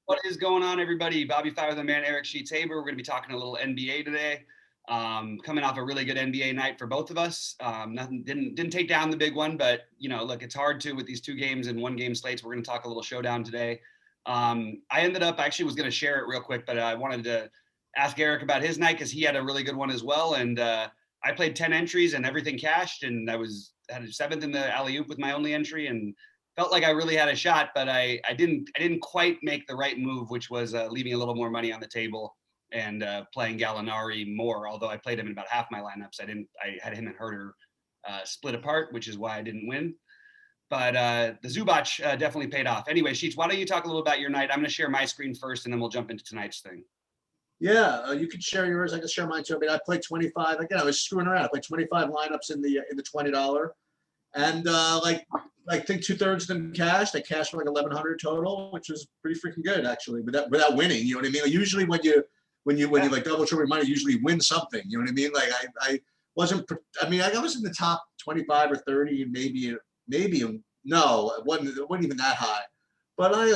What is going on, everybody? BobbyFi with the man Eric Sheets-Haber. We're going to be talking a little NBA today. Coming off a really good NBA night for both of us. Nothing didn't take down the big one, but look, it's hard to with these 2 games and 1 game slates. We're going to talk a little showdown today. I actually was going to share it real quick, but I wanted to ask Eric about his night because he had a really good one as well. And I played 10 entries and everything cashed, and I had a 7th in the alley-oop with my only entry and felt like I really had a shot, but I didn't quite make the right move, which was leaving a little more money on the table and playing Gallinari more. Although I played him in about half my lineups, I had him and Herter split apart, which is why I didn't win. But the Zubac definitely paid off. Anyway, Sheets, why don't you talk a little about your night? I'm going to share my screen first, and then we'll jump into tonight's thing. Yeah, you can share yours. I can share mine too. I mean, I played 25. Again, I was screwing around. I played 25 lineups in the $20, and I think 2/3 of them cashed. I cashed for like 1,100 total, which was pretty freaking good actually. Without winning, you know what I mean? Like usually when you like double triple your money, you usually win something. You know what I mean? Like I wasn't. I mean, I was in the top 25 or 30, maybe. No, it wasn't even that high. But I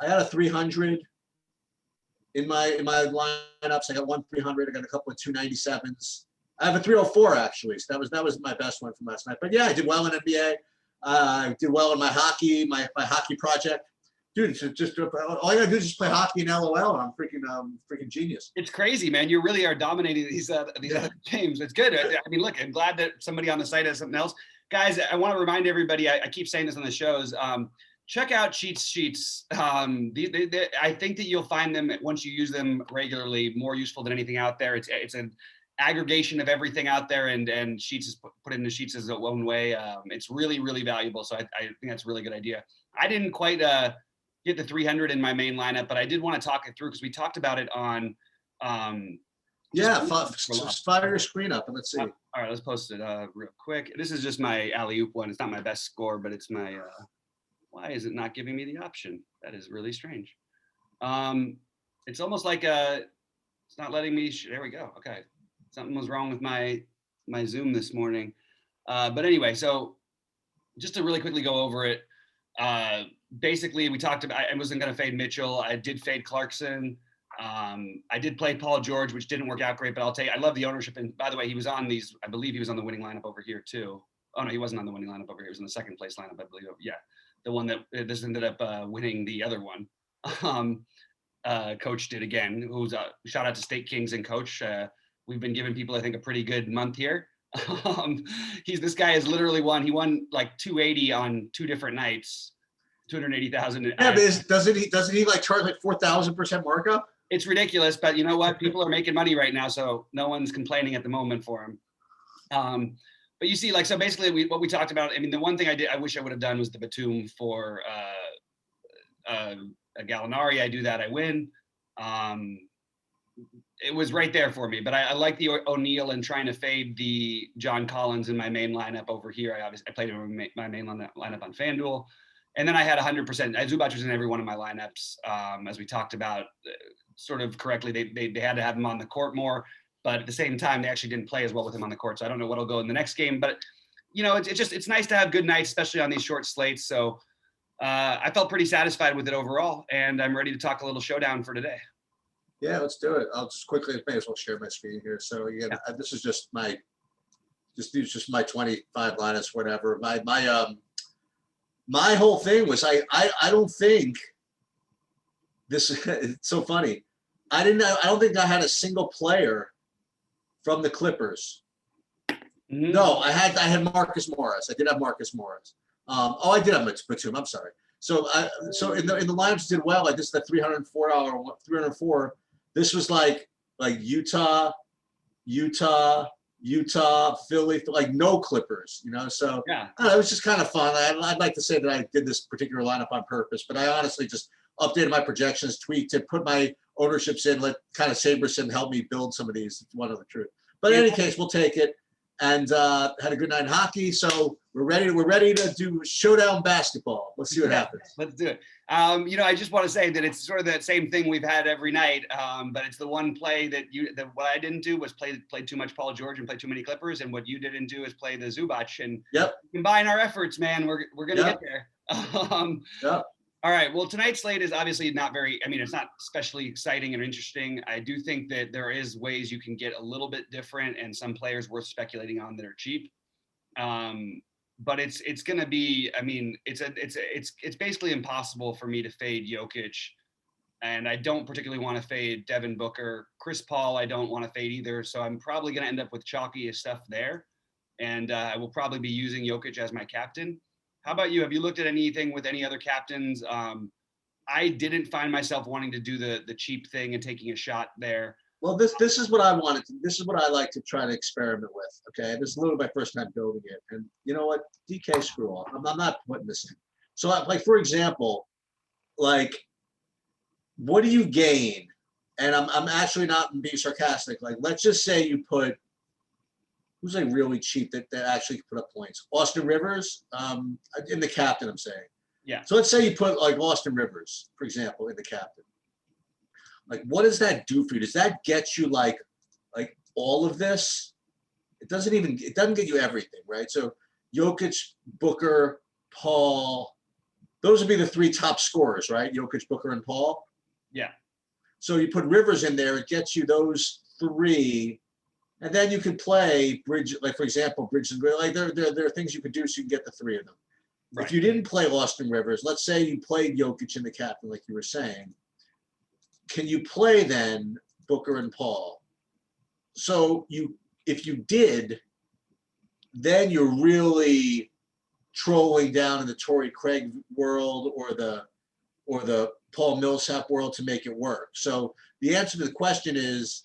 had a 300 in my lineups. I got 1 300. I got a couple of 297s. I have a 304 actually. So that was my best one from last night. But yeah, I did well in NBA. I did well in my hockey, my hockey project. Dude, it's just all I gotta do is just play hockey and LOL, and I'm freaking genius. It's crazy, man. You really are dominating these other games. It's good. I mean, look, I'm glad that somebody on the site has something else. Guys, I want to remind everybody. I keep saying this on the shows. Check out Sheets. I think that you'll find them once you use them regularly more useful than anything out there. It's an aggregation of everything out there, and Sheets is put into Sheets as one way. It's really, really valuable. So I think that's a really good idea. I didn't quite get the 300 in my main lineup, but I did want to talk it through because we talked about it on. Fire your screen up and let's see. All right, let's post it real quick. This is just my alley-oop one. It's not my best score, but it's my. Why is it not giving me the option? That is really strange. It's almost like it's not letting me. There we go. Okay, something was wrong with my Zoom this morning. But anyway, so just to really quickly go over it. Basically, we talked about. I wasn't going to fade Mitchell. I did fade Clarkson. I did play Paul George, which didn't work out great, but I love the ownership. And by the way, he was on these. I believe he was on the winning lineup over here too. Oh no, he wasn't on the winning lineup over here. He was in the second place lineup, I believe. Yeah. The one that this ended up winning the other one. Coach did again, who's shout out to State Kings and Coach. We've been giving people, I think, a pretty good month here. This guy has literally won. He won like 280 on 2 different nights, 280,000. Yeah, but doesn't he like charge like 4,000% markup? It's ridiculous, but you know what? People are making money right now, so no one's complaining at the moment for him. But you see, so basically what we talked about, I mean, the one thing I wish I would have done was the Batum for a Gallinari. I do that, I win. It was right there for me, but I like the O'Neal and trying to fade the John Collins in my main lineup over here. I played him in my main lineup on FanDuel. And then I had 100%. Zubac was in every one of my lineups. As we talked about sort of correctly, they had to have him on the court more. But at the same time, they actually didn't play as well with him on the court. So I don't know what'll go in the next game. But, it's nice to have good nights, especially on these short slates. So I felt pretty satisfied with it overall. And I'm ready to talk a little showdown for today. Yeah, let's do it. I'll just quickly, may as well share my screen here. So again, this is just my 25 lineups, whatever. My whole thing was I don't think this. It's so funny. I don't think I had a single player from the Clippers. Mm-hmm. No, I had Marcus Morris. I did have Marcus Morris. I did have Batum. I'm sorry. So in the lineups did well. Like this is the $304. This was like Utah, Philly, like no Clippers, So yeah, it was just kind of fun. I'd like to say that I did this particular lineup on purpose, but I honestly just updated my projections, tweaked it, put my ownerships in, let kind of Saberson help me build some of these. It's one of the truth. But in any case, we'll take it. And had a good night in hockey. So we're ready to do showdown basketball. Let's see what happens. Let's do it. I just want to say that it's sort of that same thing we've had every night. But it's the one play that what I didn't do was play too much Paul George and play too many Clippers. And what you didn't do is play the Zubac. And yep, combine our efforts, man. We're gonna get there. Yep. All right. Well, tonight's slate is obviously not very, I mean, it's not especially exciting and interesting. I do think that there is ways you can get a little bit different and some players worth speculating on that are cheap. But it's going to be, I mean, it's basically impossible for me to fade Jokic, and I don't particularly want to fade Devin Booker. Chris Paul, I don't want to fade either. So I'm probably going to end up with chalky stuff there. And I will probably be using Jokic as my captain. How about you? Have you looked at anything with any other captains? I didn't find myself wanting to do the cheap thing and taking a shot there. Well, this is what I wanted to. This is what I like to try to experiment with. Okay, this is literally my first time building it, and you know what? DK, screw off. I'm not putting this in. So, like for example, like what do you gain? And I'm actually not being sarcastic. Like, let's just say you put who's like really cheap that actually put up points. Austin Rivers, in the captain, I'm saying. Yeah. So let's say you put like Austin Rivers, for example, in the captain. Like, what does that do for you? Does that get you like all of this? It doesn't get you everything, right? So Jokic, Booker, Paul, those would be the three top scorers, right? Jokic, Booker, and Paul. Yeah. So you put Rivers in there, it gets you those three, and then you could play bridge, like for example, bridge and like there are things you could do so you can get the three of them. Right. If you didn't play Austin Rivers, let's say you played Jokic in the captain, like you were saying, can you play then Booker and Paul? So if you did, then you're really trolling down in the Torrey Craig world or the Paul Millsap world to make it work. So the answer to the question is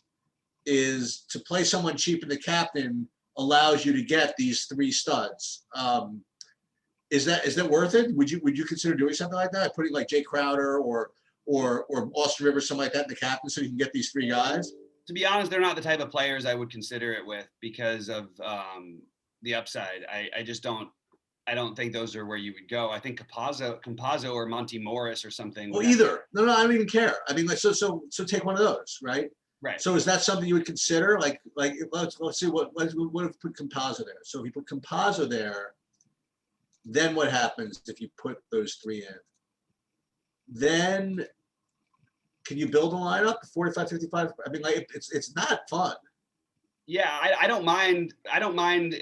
to play someone cheap in the captain allows you to get these three studs. Is that worth it? Would you consider doing something like that? Putting like Jay Crowder or Austin Rivers, something like that in the captain so you can get these three guys? To be honest, they're not the type of players I would consider it with because of the upside. I don't think those are where you would go. I think Campazzo or Monty Morris or something. Well, either. No, I don't even care. I mean, like, so take one of those, right? Right. So is that something you would consider? Like let's see what if we put Campazzo there. So if you put Campazzo there, then what happens if you put those three in? Then can you build a lineup 45, 55? I mean, like it's not fun. Yeah, I don't mind. I don't mind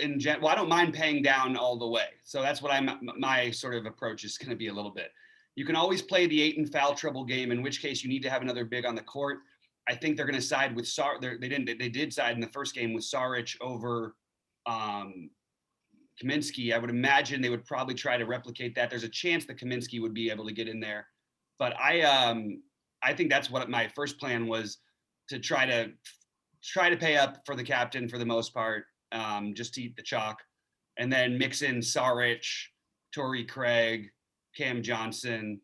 paying down all the way. So that's what my sort of approach is going to be a little bit. You can always play the Ayton foul trouble game, in which case you need to have another big on the court. I think they're going to side with They did side in the first game with Saric over Kaminsky. I would imagine they would probably try to replicate that. There's a chance that Kaminsky would be able to get in there, but I think that's what my first plan was, to try to pay up for the captain for the most part, just to eat the chalk, and then mix in Saric, Torrey Craig, Cam Johnson,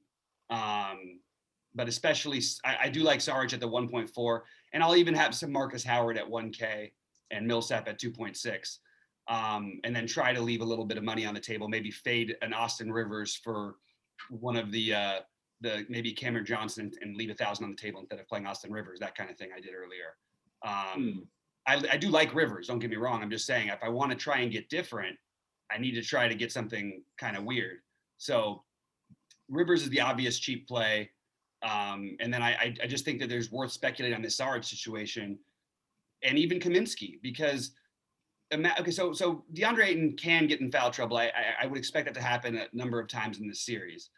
but especially I do like Saric at the 1.4, and I'll even have some Marcus Howard at 1K and Millsap at 2.6, and then try to leave a little bit of money on the table, maybe fade an Austin Rivers for one of the maybe Cameron Johnson and leave 1,000 on the table instead of playing Austin Rivers, that kind of thing I did earlier. I do like Rivers, don't get me wrong. I'm just saying, if I want to try and get different, I need to try to get something kind of weird. So Rivers is the obvious cheap play. And then I just think that there's worth speculating on this Saric situation and even Kaminsky, because okay, so DeAndre Ayton can get in foul trouble. I would expect that to happen a number of times in this series.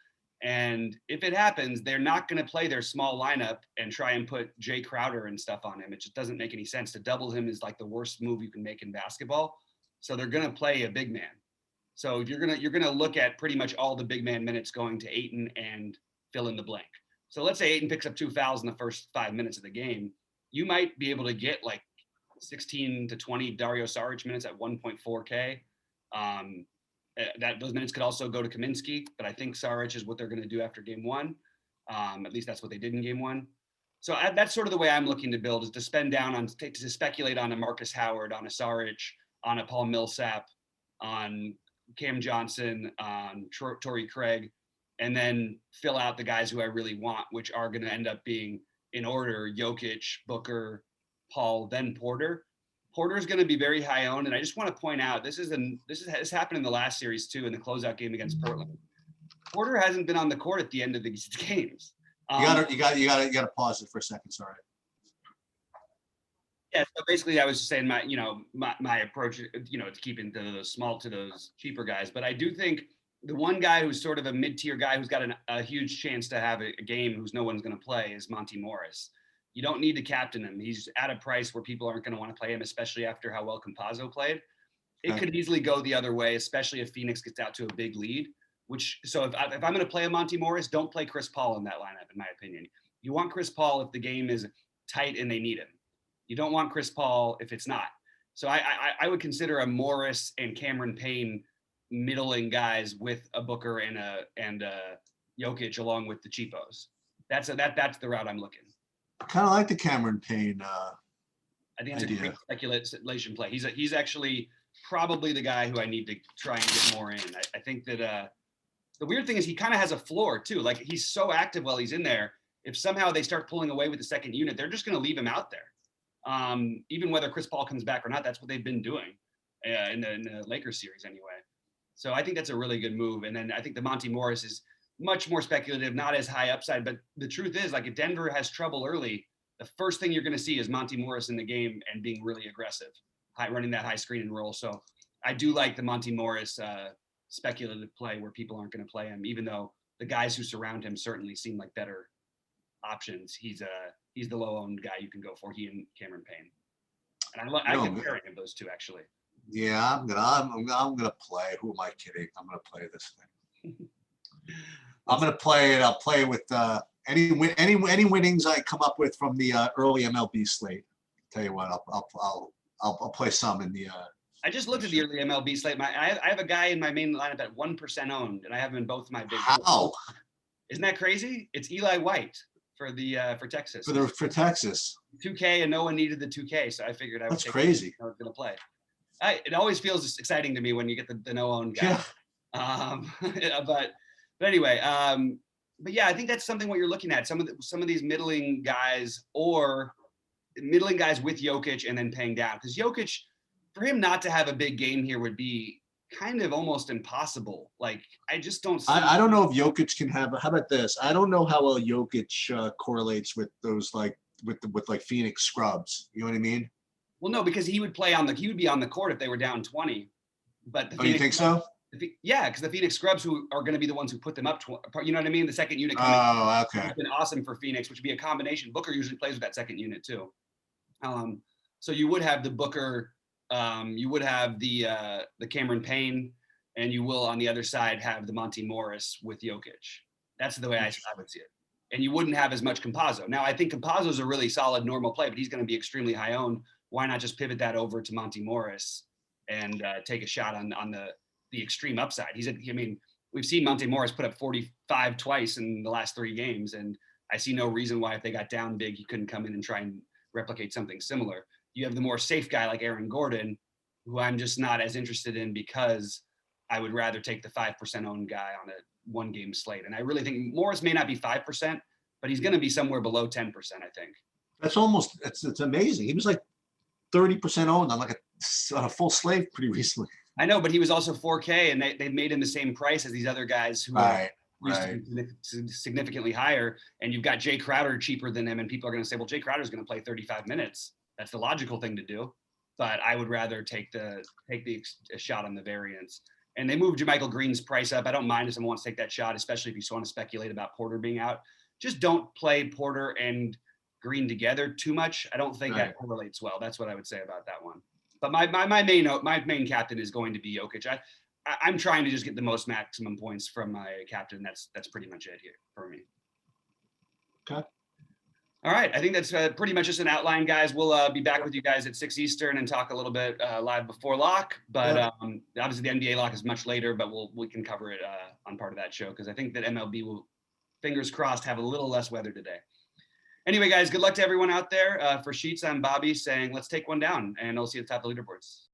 And if it happens, they're not going to play their small lineup and try and put Jay Crowder and stuff on him. It just doesn't make any sense. To double him is like the worst move you can make in basketball. So they're going to play a big man. So you're gonna look at pretty much all the big man minutes going to Ayton and fill in the blank. So let's say Ayton picks up 2 fouls in the first 5 minutes of the game. You might be able to get like 16 to 20 Dario Saric minutes at 1.4K. That those minutes could also go to Kaminsky, but I think Saric is what they're going to do after game one. At least that's what they did in game one. So that's sort of the way I'm looking to build, is to spend down on, to speculate on a Marcus Howard, on a Saric, on a Paul Millsap, on Cam Johnson, on Torrey Craig, and then fill out the guys who I really want, which are going to end up being, in order, Jokic, Booker, Paul, then Porter. Porter is going to be very high owned, and I just want to point out this happened in the last series too, in the closeout game against Portland. Porter hasn't been on the court at the end of these games. You gotta pause it for a second. Sorry. Yeah, so basically I was just saying my approach, to keeping to those cheaper guys. But I do think the one guy who's sort of a mid-tier guy who's got a huge chance to have a game who's no one's going to play is Monty Morris. You don't need to captain him. He's at a price where people aren't going to want to play him, especially after how well Campazzo played. It could easily go the other way, especially if Phoenix gets out to a big lead. So if I'm going to play a Monty Morris, don't play Chris Paul in that lineup, in my opinion. You want Chris Paul if the game is tight and they need him. You don't want Chris Paul if it's not. So I would consider a Morris and Cameron Payne middling guys with a Booker and a Jokic along with the cheapos. That's the route I'm looking. I kind of like the Cameron Payne. I think it's a great speculation play. He's actually probably the guy who I need to try and get more in. I think that the weird thing is he kind of has a floor too. Like he's so active while he's in there. If somehow they start pulling away with the second unit, they're just going to leave him out there. Even whether Chris Paul comes back or not, that's what they've been doing in the Lakers series anyway. So I think that's a really good move. And then I think the Monty Morris is much more speculative, not as high upside. But the truth is, like if Denver has trouble early, the first thing you're going to see is Monty Morris in the game and being really aggressive, running that high screen and roll. So I do like the Monty Morris speculative play where people aren't going to play him, even though the guys who surround him certainly seem like better options. He's the low-owned guy you can go for. He and Cameron Payne, and I like comparing of those two actually. Yeah, I'm gonna play. Who am I kidding? I'm gonna play this thing. I'm gonna play it. I'll play with any winnings I come up with from the early MLB slate. Tell you what, I'll play some in the. I just looked at the early MLB slate. I have a guy in my main lineup at 1% owned, and I have him in both my big. How? Isn't that crazy? It's Eli White for Texas. For Texas. 2K, and no one needed the 2K, so I figured I would. That's crazy. I was gonna play. It always feels exciting to me when you get the no-own guy. Yeah. But anyway, but yeah, I think that's something what you're looking at. Some of these middling guys or middling guys with Jokic and then paying down, because Jokic, for him not to have a big game here would be kind of almost impossible. Like I just don't see. I don't know if Jokic can have. How about this? I don't know how well Jokic correlates with those with Phoenix scrubs. You know what I mean? Well, no, because he would be on the court if they were down 20. But you think so? Yeah, because the Phoenix scrubs who are going to be the ones who put them up. You know what I mean? The second unit. Oh, okay. It's been awesome for Phoenix, which would be a combination. Booker usually plays with that second unit too. So you would have the Booker. You would have the Cameron Payne, and you will on the other side have the Monty Morris with Jokic. That's the way I would see it. And you wouldn't have as much Campazzo. Now I think Campazzo is a really solid normal play, but he's going to be extremely high owned. Why not just pivot that over to Monty Morris and take a shot on the extreme upside? We've seen Monty Morris put up 45 twice in the last 3 games, and I see no reason why if they got down big, he couldn't come in and try and replicate something similar. You have the more safe guy like Aaron Gordon, who I'm just not as interested in because I would rather take the 5% owned guy on a 1-game slate. And I really think Morris may not be 5%, but he's going to be somewhere below 10%, I think. That's almost, it's amazing. He was like 30% owned on on a full slate pretty recently. I know, but he was also 4K, and they made him the same price as these other guys who are significantly higher. And you've got Jay Crowder cheaper than him, and people are going to say, well, Jay Crowder's going to play 35 minutes. That's the logical thing to do. But I would rather take the shot on the variance. And they moved JaMychal Green's price up. I don't mind if someone wants to take that shot, especially if you just want to speculate about Porter being out. Just don't play Porter and Green together too much. I don't think that correlates well. That's what I would say about that one. But my main captain is going to be Jokic. I'm trying to just get the most maximum points from my captain. That's pretty much it here for me. Okay. All right. I think that's pretty much just an outline, guys. We'll be back with you guys at 6 Eastern and talk a little bit live before lock. But obviously the NBA lock is much later, but we can cover it on part of that show because I think that MLB will, fingers crossed, have a little less weather today. Anyway, guys, good luck to everyone out there. For Sheets, I'm Bobby saying let's take one down, and I'll see you at the top of the leaderboards.